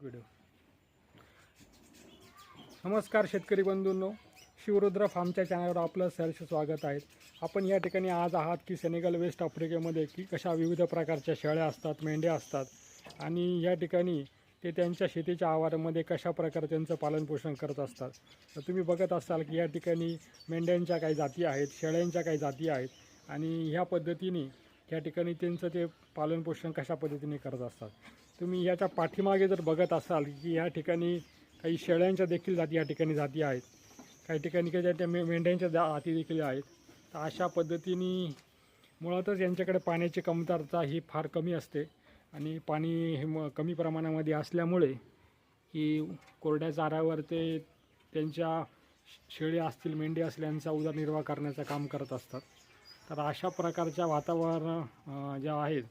Video. नमस्कार शेतकरी बंधूंनो, शिवरुद्र फार्मच्या चॅनलवर आपलं सहर्ष स्वागत आहे. आपण या ठिकाणी आज आहात की सेनेगल वेस्ट आफ्रिकेमध्ये की कशा विविध प्रकारच्या शेळ्या असतात, मेंढ्या असतात आणि या ठिकाणी ते त्यांच्या शेतीच्या आवारामध्ये कशा प्रकारे त्यांचं पालनपोषण करत असतात. तर तुम्ही बघत असाल की या ठिकाणी मेंढ्यांच्या काही जाती आहेत, शेळ्यांच्या काही जाती आहेत आणि ह्या पद्धतीने या ठिकाणी त्यांचं ते पालनपोषण कशा पद्धतीने करत असतात. तुम्ही याच्या पाठीमागे जर बघत असाल की या ठिकाणी काही शेळ्यांच्या देखील जाती या ठिकाणी जाती आहेत, काही ठिकाणी काही त्या मेंढ्यांच्या जाती देखील आहेत. तर अशा पद्धतीने मुळातच यांच्याकडे पाण्याची कमतरता ही फार कमी असते आणि पाणी हे कमी प्रमाणामध्ये असल्यामुळे की कोरड्या चाऱ्यावर ते त्यांच्या शेळी असतील, मेंढी असतील यांचा उदरनिर्वाह करण्याचं काम करत असतात. तर अशा प्रकारच्या वातावरण ज्या आहेत